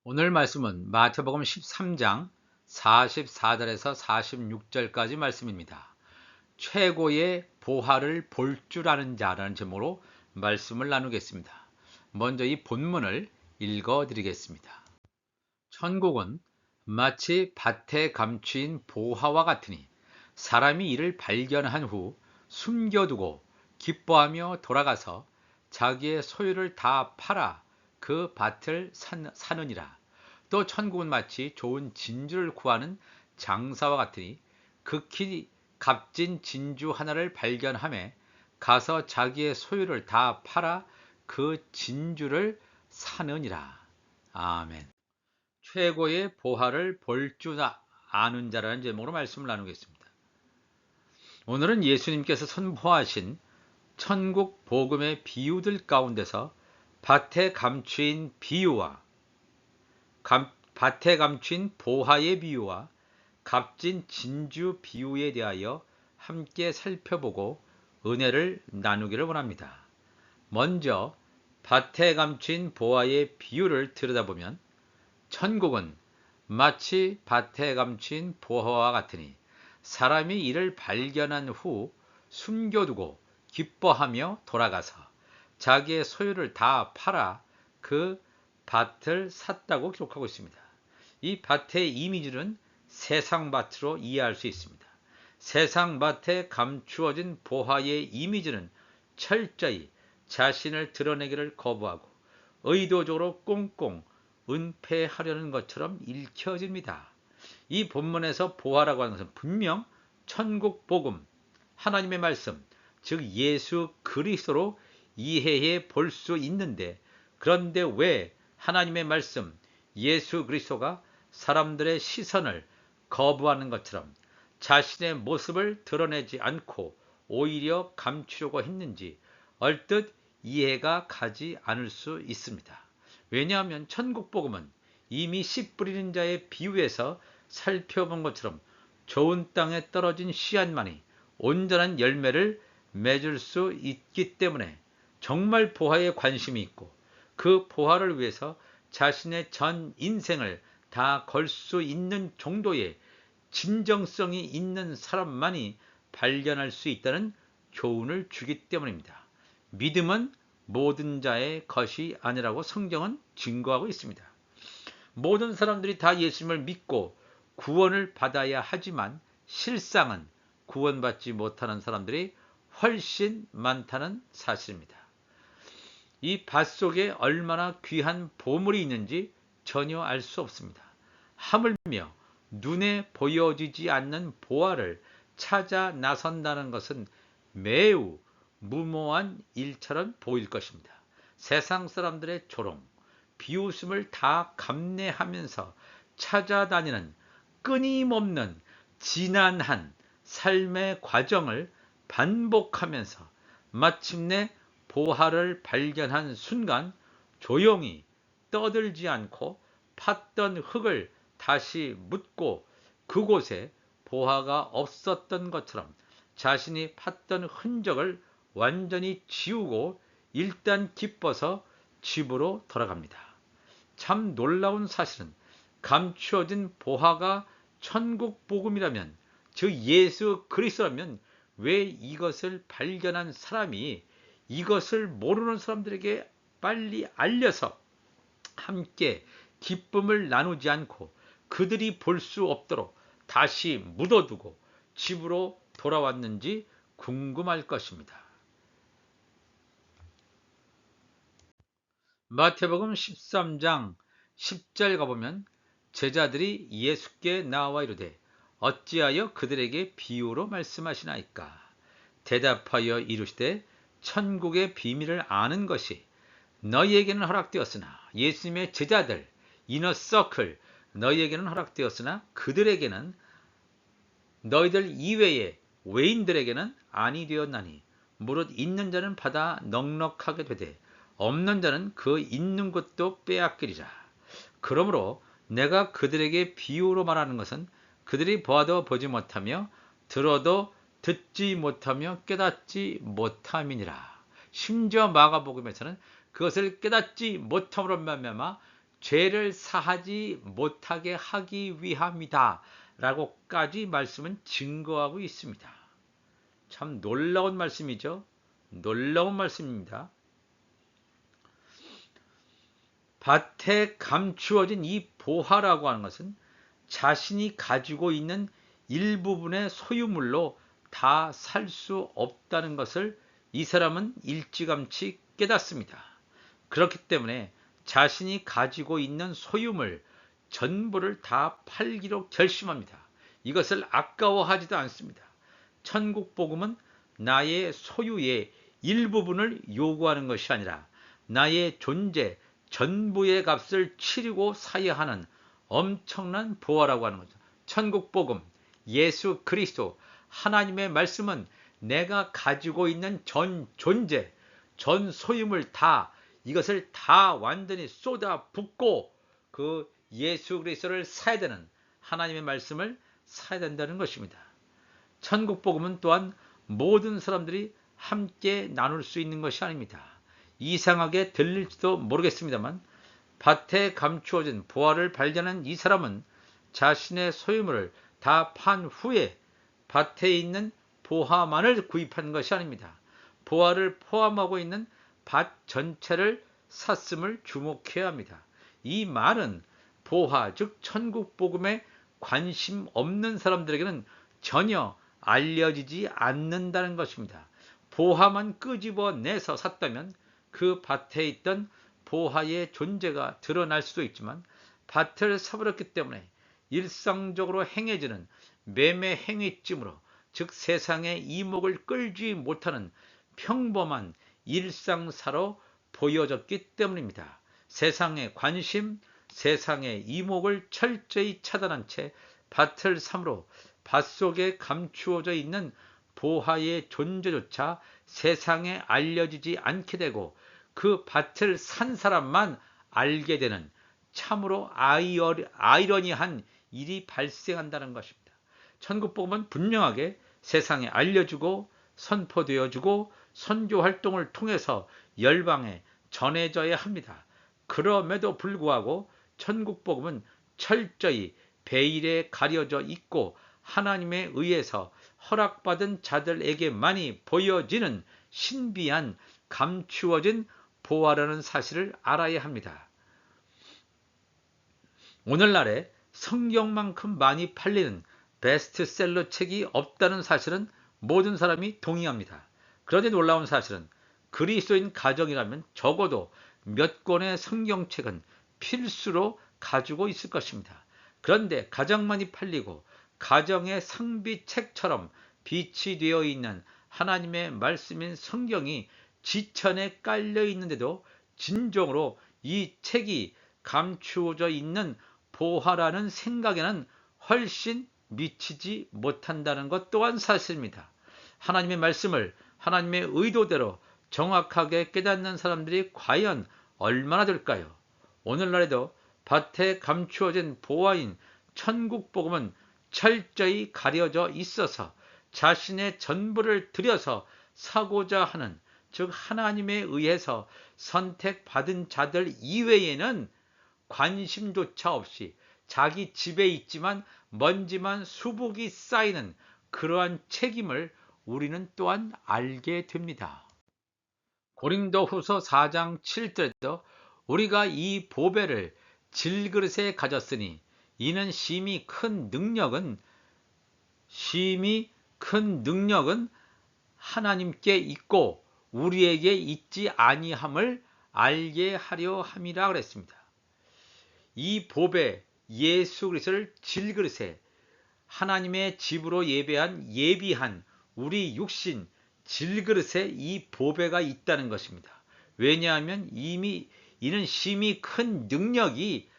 오늘 말씀은 마태복음 13장 44절에서 46절까지 말씀입니다. 최고의 보화를 볼 줄 아는 자라는 제목으로 말씀을 나누겠습니다. 먼저 이 본문을 읽어 드리겠습니다. 천국은 마치 밭에 감추인 보화와 같으니 사람이 이를 발견한 후 숨겨두고 기뻐하며 돌아가서 자기의 소유를 다 팔아 그 밭을 사느니라. 또 천국은 마치 좋은 진주를 구하는 장사와 같으니 극히 값진 진주 하나를 발견하매 가서 자기의 소유를 다 팔아 그 진주를 사느니라. 아멘. 최고의 보화를 볼 줄 아는 자라는 제목으로 말씀을 나누겠습니다. 오늘은 예수님께서 선포하신 천국 복음의 비유들 가운데서 밭에 감추인 비유와 밭에 감추인 보화의 비유와 값진 진주 비유에 대하여 함께 살펴보고 은혜를 나누기를 원합니다. 먼저 밭에 감춘 보화의 비유를 들여다보면 천국은 마치 밭에 감춘 보화와 같으니 사람이 이를 발견한 후 숨겨두고 기뻐하며 돌아가서 자기의 소유를 다 팔아 그 밭을 샀다고 기록하고 있습니다. 이 밭의 이미지는 세상 밭으로 이해할 수 있습니다. 세상 밭에 감추어진 보화의 이미지는 철저히 자신을 드러내기를 거부하고 의도적으로 꽁꽁 은폐하려는 것처럼 읽혀집니다. 이 본문에서 보화라고 하는 것은 분명 천국 복음, 하나님의 말씀, 즉 예수 그리스도로 이해해 볼 수 있는데, 그런데 왜 하나님의 말씀, 예수 그리스도가 사람들의 시선을 거부하는 것처럼 자신의 모습을 드러내지 않고 오히려 감추려고 했는지 얼뜻 이해가 가지 않을 수 있습니다. 왜냐하면 천국 복음은 이미 씨 뿌리는 자의 비유에서 살펴본 것처럼 좋은 땅에 떨어진 씨앗만이 온전한 열매를 맺을 수 있기 때문에 정말 보화에 관심이 있고 그 보화를 위해서 자신의 전 인생을 다 걸 수 있는 정도의 진정성이 있는 사람만이 발견할 수 있다는 교훈을 주기 때문입니다. 믿음은 모든 자의 것이 아니라고 성경은 증거하고 있습니다. 모든 사람들이 다 예수님을 믿고 구원을 받아야 하지만 실상은 구원받지 못하는 사람들이 훨씬 많다는 사실입니다. 이 밭 속에 얼마나 귀한 보물이 있는지 전혀 알 수 없습니다. 하물며 눈에 보여지지 않는 보화를 찾아 나선다는 것은 매우 무모한 일처럼 보일 것입니다. 세상 사람들의 조롱, 비웃음을 다 감내하면서 찾아다니는 끊임없는 지난한 삶의 과정을 반복하면서 마침내 보화를 발견한 순간 조용히 떠들지 않고 팠던 흙을 다시 묻고 그곳에 보화가 없었던 것처럼 자신이 팠던 흔적을 완전히 지우고 일단 기뻐서 집으로 돌아갑니다. 참 놀라운 사실은 감추어진 보화가 천국 복음이라면, 즉 예수 그리스도라면 왜 이것을 발견한 사람이 이것을 모르는 사람들에게 빨리 알려서 함께 기쁨을 나누지 않고 그들이 볼 수 없도록 다시 묻어두고 집으로 돌아왔는지 궁금할 것입니다. 마태복음 13장 10절 가보면 제자들이 예수께 나와 이르되 어찌하여 그들에게 비유로 말씀하시나이까? 대답하여 이르시되 천국의 비밀을 아는 것이 너희에게는 허락되었으나, 예수님의 제자들 이너서클 너희에게는 허락되었으나 그들에게는, 너희들 이외의 외인들에게는 아니 되었나니 무릇 있는 자는 받아 넉넉하게 되되 없는 자는 그 있는 것도 빼앗기리라. 그러므로 내가 그들에게 비유로 말하는 것은 그들이 보아도 보지 못하며 들어도 듣지 못하며 깨닫지 못함이니라. 심지어 마가복음에서는 그것을 깨닫지 못함으로 말미암아 죄를 사하지 못하게 하기 위함이다 라고까지 말씀은 증거하고 있습니다. 참 놀라운 말씀이죠. 놀라운 말씀입니다. 밭에 감추어진 이 보화라고 하는 것은 자신이 가지고 있는 일부분의 소유물로 다 살 수 없다는 것을 이 사람은 일찌감치 깨닫습니다. 그렇기 때문에 자신이 가지고 있는 소유물 전부를 다 팔기로 결심합니다. 이것을 아까워하지도 않습니다. 천국 복음은 나의 소유의 일부분을 요구하는 것이 아니라 나의 존재 전부의 값을 치르고 사야 하는 엄청난 보화라고 하는 거죠. 천국 복음, 예수 그리스도, 하나님의 말씀은 내가 가지고 있는 전 존재, 전 소유물 다, 이것을 다 완전히 쏟아 붓고 그 예수 그리스도를 사야 되는, 하나님의 말씀을 사야 된다는 것입니다. 천국 복음은 또한 모든 사람들이 함께 나눌 수 있는 것이 아닙니다. 이상하게 들릴지도 모르겠습니다만 밭에 감추어진 보화를 발견한 이 사람은 자신의 소유물을 다 판 후에 밭에 있는 보화만을 구입한 것이 아닙니다. 보화를 포함하고 있는 밭 전체를 샀음을 주목해야 합니다. 이 말은 보화, 즉 천국 복음에 관심 없는 사람들에게는 전혀 알려지지 않는다는 것입니다. 보화만 끄집어내서 샀다면 그 밭에 있던 보화의 존재가 드러날 수도 있지만 밭을 사버렸기 때문에 일상적으로 행해지는 매매 행위쯤으로, 즉 세상의 이목을 끌지 못하는 평범한 일상사로 보여졌기 때문입니다. 세상의 관심, 세상의 이목을 철저히 차단한 채 밭을 삼으로 밭 속에 감추어져 있는 보화의 존재조차 세상에 알려지지 않게 되고 그 밭을 산 사람만 알게 되는 참으로 아이러니한 일이 발생한다는 것입니다. 천국 복음은 분명하게 세상에 알려주고 선포되어주고 선교 활동을 통해서 열방에 전해져야 합니다. 그럼에도 불구하고 천국 복음은 철저히 베일에 가려져 있고 하나님에 의해서 허락받은 자들에게만이 보여지는 신비한 감추어진 보화라는 사실을 알아야 합니다. 오늘날에 성경만큼 많이 팔리는 베스트셀러 책이 없다는 사실은 모든 사람이 동의합니다. 그런데 놀라운 사실은 그리스도인 가정이라면 적어도 몇 권의 성경책은 필수로 가지고 있을 것입니다. 그런데 가장 많이 팔리고 가정의 상비책처럼 빛이 되어 있는 하나님의 말씀인 성경이 지천에 깔려 있는데도 진정으로 이 책이 감추어져 있는 보화라는 생각에는 훨씬 미치지 못한다는 것 또한 사실입니다. 하나님의 말씀을 하나님의 의도대로 정확하게 깨닫는 사람들이 과연 얼마나 될까요? 오늘날에도 밭에 감추어진 보화인 천국 복음은 철저히 가려져 있어서 자신의 전부를 들여서 사고자 하는, 즉 하나님에 의해서 선택받은 자들 이외에는 관심조차 없이 자기 집에 있지만 먼지만 수북이 쌓이는 그러한 책임을 우리는 또한 알게 됩니다. 고린도후서 4장 7절에도 우리가 이 보배를 질그릇에 가졌으니 이는 심히 큰 능력은 하나님께 있고 우리에게 있지 아니함을 알게 하려 함이라 그랬습니다. 이 보배 예수 그리스도를 질그릇에, 하나님의 집으로 예비한 우리 육신 질그릇에 이 보배가 있다는 것입니다. 왜냐하면 이는 심히 큰 능력이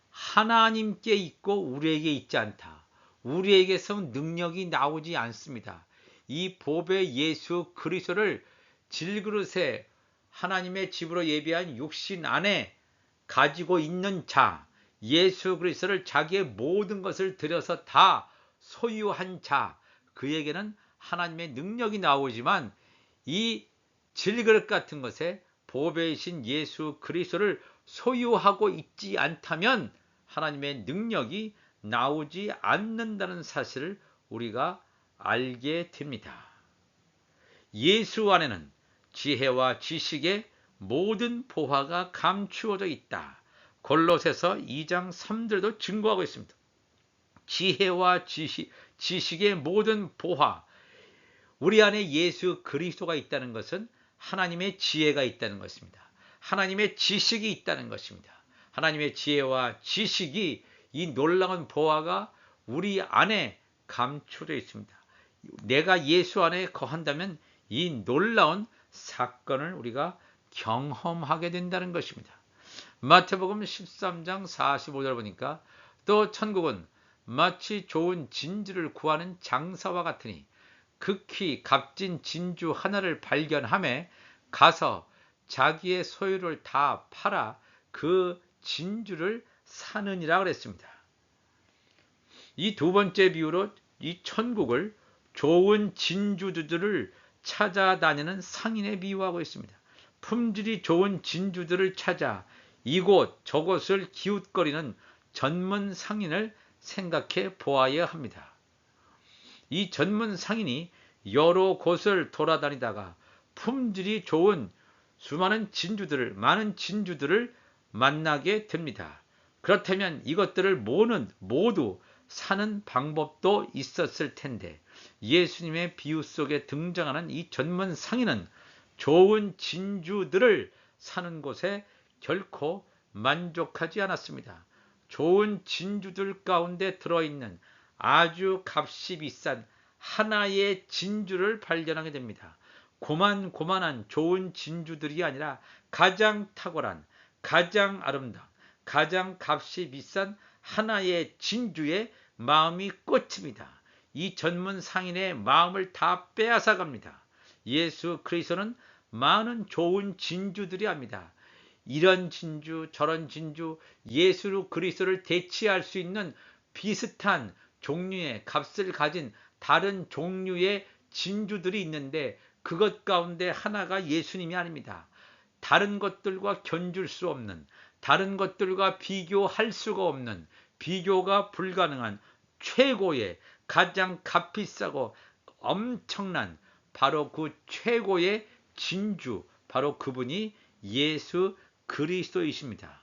하나님께 있고 우리에게 있지 않다. 우리에게서 능력이 나오지 않습니다. 이 보배 예수 그리스도를 질그릇에 하나님의 집으로 예비한 육신 안에 가지고 있는 자, 예수 그리스도를 자기의 모든 것을 들여서 다 소유한 자, 그에게는 하나님의 능력이 나오지만 이 질그릇 같은 것에 보배이신 예수 그리스도를 소유하고 있지 않다면 하나님의 능력이 나오지 않는다는 사실을 우리가 알게 됩니다. 예수 안에는 지혜와 지식의 모든 보화가 감추어져 있다. 골로새서 2장 3절도 증거하고 있습니다. 지혜와 지식의 모든 보화, 우리 안에 예수 그리스도가 있다는 것은 하나님의 지혜가 있다는 것입니다. 하나님의 지식이 있다는 것입니다. 하나님의 지혜와 지식이, 이 놀라운 보화가 우리 안에 감춰져 있습니다. 내가 예수 안에 거한다면 이 놀라운 사건을 우리가 경험하게 된다는 것입니다. 마태복음 13장 45절 보니까 또 천국은 마치 좋은 진주를 구하는 장사와 같으니 극히 값진 진주 하나를 발견하매 가서 자기의 소유를 다 팔아 그 진주를 사느니라 그랬습니다. 이 두 번째 비유로 이 천국을 좋은 진주들을 찾아다니는 상인에 비유하고 있습니다. 품질이 좋은 진주들을 찾아 이곳 저곳을 기웃거리는 전문 상인을 생각해 보아야 합니다. 이 전문 상인이 여러 곳을 돌아다니다가 품질이 좋은 많은 진주들을 만나게 됩니다. 그렇다면 이것들을 모두 사는 방법도 있었을 텐데 예수님의 비유 속에 등장하는 이 전문 상인은 좋은 진주들을 사는 곳에 결코 만족하지 않았습니다. 좋은 진주들 가운데 들어있는 아주 값이 비싼 하나의 진주를 발견하게 됩니다. 고만고만한 좋은 진주들이 아니라 가장 탁월한, 가장 아름다운, 가장 값이 비싼 하나의 진주에 마음이 꽂힙니다. 이 전문 상인의 마음을 다 빼앗아 갑니다. 예수 그리스도는 많은 좋은 진주들이 합니다. 이런 진주, 저런 진주, 예수 그리스도를 대체할 수 있는 비슷한 종류의 값을 가진 다른 종류의 진주들이 있는데 그것 가운데 하나가 예수님이 아닙니다. 다른 것들과 견줄 수 없는, 다른 것들과 비교할 수가 없는, 비교가 불가능한 최고의, 가장 값비싸고 엄청난 바로 그 최고의 진주, 바로 그분이 예수 그리스도이십니다.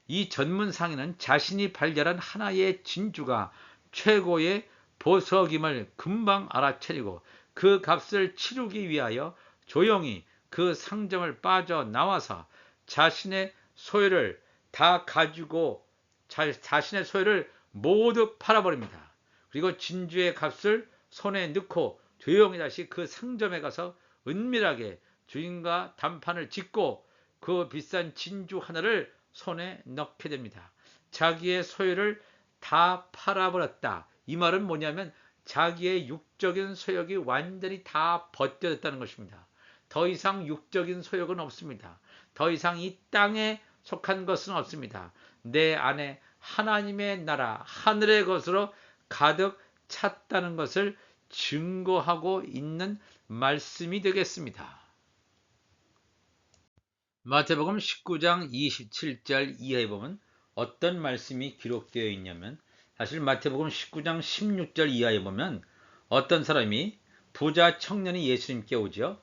이 전문 상인은 자신이 발견한 하나의 진주가 최고의 보석임을 금방 알아차리고 그 값을 치르기 위하여 조용히 그 상점을 빠져나와서 자신의 소유를 다 가지고 자신의 소유를 모두 팔아버립니다. 그리고 진주의 값을 손에 넣고 조용히 다시 그 상점에 가서 은밀하게 주인과談판을 짓고 그 비싼 진주 하나를 손에 넣게 됩니다. 자기의 소유를 다 팔아버렸다. 이 말은 뭐냐면 자기의 육적인 소욕이 완전히 다 벗겨졌다는 것입니다. 더 이상 육적인 소욕은 없습니다. 더 이상 이 땅에 속한 것은 없습니다. 내 안에 하나님의 나라, 하늘의 것으로 가득 찼다는 것을 증거하고 있는 말씀이 되겠습니다. 마태복음 19장 27절 이하에 보면 어떤 말씀이 기록되어 있냐면 사실 마태복음 19장 16절 이하에 보면 어떤 사람이 부자 청년이 예수님께 오죠.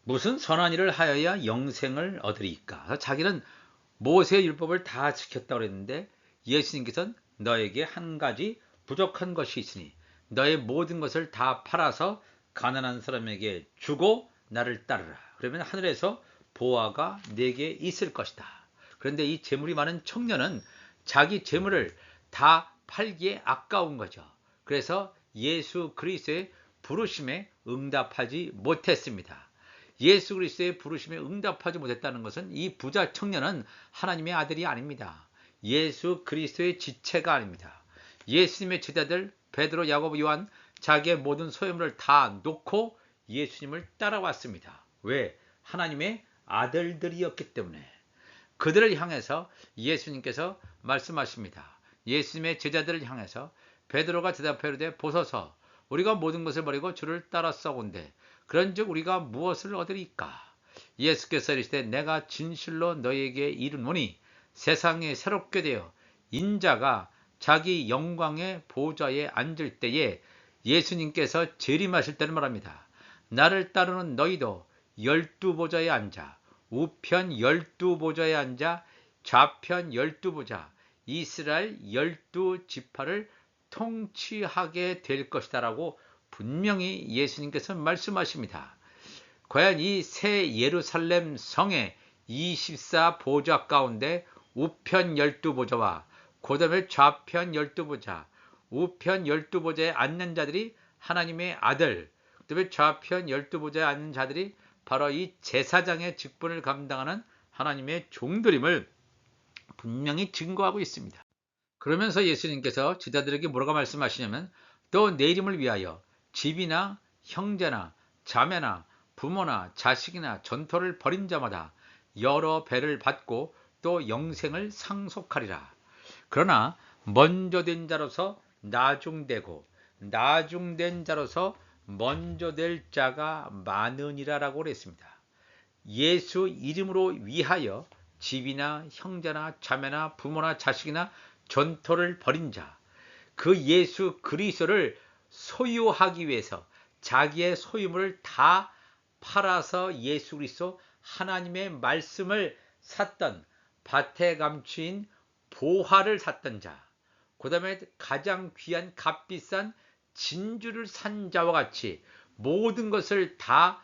무슨 선한 일을 하여야 영생을 얻으리까? 자기는 모세의 율법을 다 지켰다고 그랬는데 예수님께서는 너에게 한 가지 부족한 것이 있으니 너의 모든 것을 다 팔아서 가난한 사람에게 주고 나를 따르라. 그러면 하늘에서 보화가 내게 있을 것이다. 그런데 이 재물이 많은 청년은 자기 재물을 다 팔기에 아까운 거죠. 그래서 예수 그리스도의 부르심에 응답하지 못했습니다. 예수 그리스도의 부르심에 응답하지 못했다는 것은 이 부자 청년은 하나님의 아들이 아닙니다. 예수 그리스도의 지체가 아닙니다. 예수님의 제자들 베드로, 야고보, 요한 자기의 모든 소유물을 다 놓고 예수님을 따라왔습니다. 왜? 하나님의 아들들이었기 때문에. 그들을 향해서 예수님께서 말씀하십니다. 예수님의 제자들을 향해서 베드로가 대답하여 이르되 보소서 우리가 모든 것을 버리고 주를 따랐사온데 그런즉 우리가 무엇을 얻으리까? 예수께서 이르시되 내가 진실로 너희에게 이르노니 세상에 새롭게 되어 인자가 자기 영광의 보좌에 앉을 때에 예수님께서 재림하실 때를 말합니다. 나를 따르는 너희도 12보좌에 앉아 우편 12보좌에 앉아 좌편 12보좌 이스라엘 12지파를 통치하게 될 것이다 라고 분명히 예수님께서 말씀하십니다. 과연 이 새 예루살렘 성의 24보좌 가운데 우편 12보좌와 그 다음에 좌편 12보좌, 우편 12보좌에 앉는 자들이 하나님의 아들, 그 다음에 좌편 12보좌에 앉는 자들이 바로 이 제사장의 직분을 감당하는 하나님의 종들임을 분명히 증거하고 있습니다. 그러면서 예수님께서 제자들에게 뭐라고 말씀하시냐면 또 내 이름을 위하여 집이나 형제나 자매나 부모나 자식이나 전토를 벌인 자마다 여러 배를 받고 또 영생을 상속하리라. 그러나 먼저 된 자로서 나중되고 나중된 자로서 먼저 될 자가 많으니라 라고 그랬습니다. 예수 이름으로 위하여 집이나 형제나 자매나 부모나 자식이나 전토를 벌인 자, 그 예수 그리스도를 소유하기 위해서 자기의 소유물을 다 팔아서 예수 그리스도 하나님의 말씀을 샀던 밭에 감추인 보화를 샀던 자, 그 다음에 가장 귀한 값비싼 진주를 산 자와 같이 모든 것을 다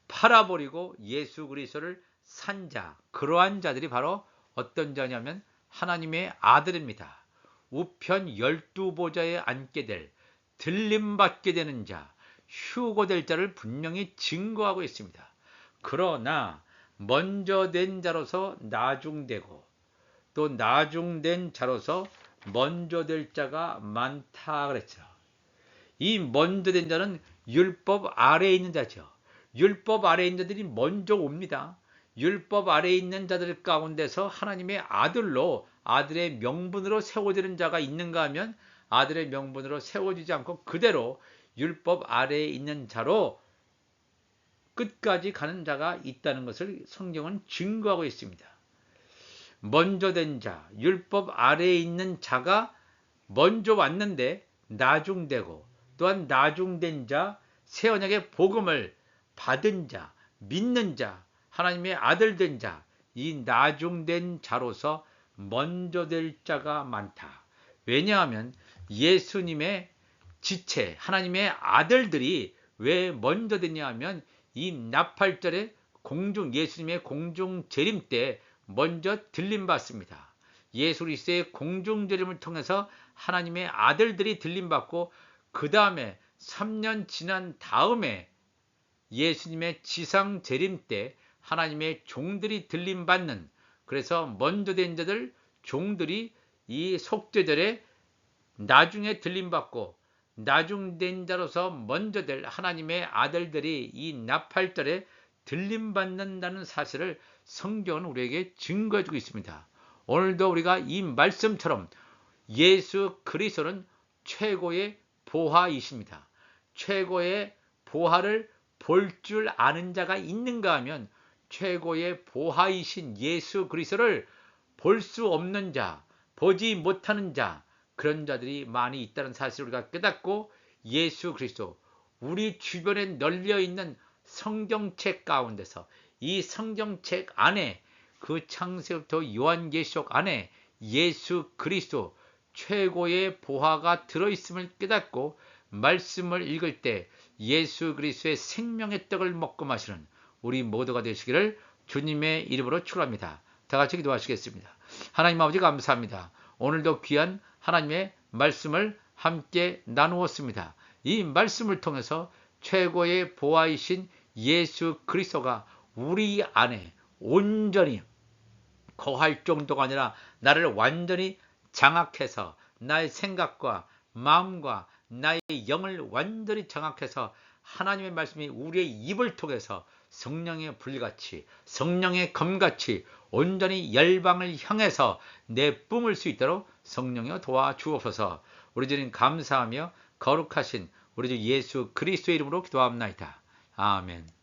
팔아버리고 예수 그리스도를 산 자, 그러한 자들이 바로 어떤 자냐면 하나님의 아들입니다. 우편 12보좌에 앉게 될, 들림받게 되는 자, 휴거될 자를 분명히 증거하고 있습니다. 그러나 먼저 된 자로서 나중되고 또 나중된 자로서 먼저 될 자가 많다 그랬죠. 이 먼저 된 자는 율법 아래에 있는 자죠. 율법 아래에 있는 자들이 먼저 옵니다. 율법 아래에 있는 자들 가운데서 하나님의 아들로 아들의 명분으로 세워지는 자가 있는가 하면 아들의 명분으로 세워지지 않고 그대로 율법 아래에 있는 자로 끝까지 가는 자가 있다는 것을 성경은 증거하고 있습니다. 먼저 된 자, 율법 아래에 있는 자가 먼저 왔는데 나중되고 또한 나중된 자, 새 언약의 복음을 받은 자, 믿는 자, 하나님의 아들 된 자, 이 나중된 자로서 먼저 될 자가 많다. 왜냐하면 예수님의 지체, 하나님의 아들들이 왜 먼저 됐냐 하면 이 나팔절에 예수님의 공중 재림 때 먼저 들림받습니다. 예수 그리스도의 공중 재림을 통해서 하나님의 아들들이 들림받고 그 다음에 3년 지난 다음에 예수님의 지상 재림 때 하나님의 종들이 들림받는, 그래서 먼저 된 자들 종들이 이 속죄절에 나중에 들림받고 나중된 자로서 먼저 될 하나님의 아들들이 이 나팔절에 들림받는다는 사실을 성경은 우리에게 증거해주고 있습니다. 오늘도 우리가 이 말씀처럼 예수 그리스도는 최고의 보화이십니다. 최고의 보화를 볼 줄 아는 자가 있는가 하면 최고의 보화이신 예수 그리스도를 볼 수 없는 자, 보지 못하는 자, 그런 자들이 많이 있다는 사실을 우리가 깨닫고 예수 그리스도, 우리 주변에 널려있는 성경책 가운데서 이 성경책 안에 그 창세부터 요한계시록 안에 예수 그리스도 최고의 보화가 들어있음을 깨닫고 말씀을 읽을 때 예수 그리스도의 생명의 떡을 먹고 마시는 우리 모두가 되시기를 주님의 이름으로 축원합니다. 다 같이 기도하시겠습니다. 하나님 아버지 감사합니다. 오늘도 귀한 하나님의 말씀을 함께 나누었습니다. 이 말씀을 통해서 최고의 보화이신 예수 그리스도가 우리 안에 온전히 거할 정도가 아니라 나를 완전히 장악해서 나의 생각과 마음과 나의 영을 완전히 장악해서 하나님의 말씀이 우리의 입을 통해서 성령의 불같이, 성령의 검같이 온전히 열방을 향해서 내뿜을 수 있도록 성령여 도와주옵소서. 우리 주님 감사하며 거룩하신 우리 주 예수 그리스도의 이름으로 기도합나이다. 아멘.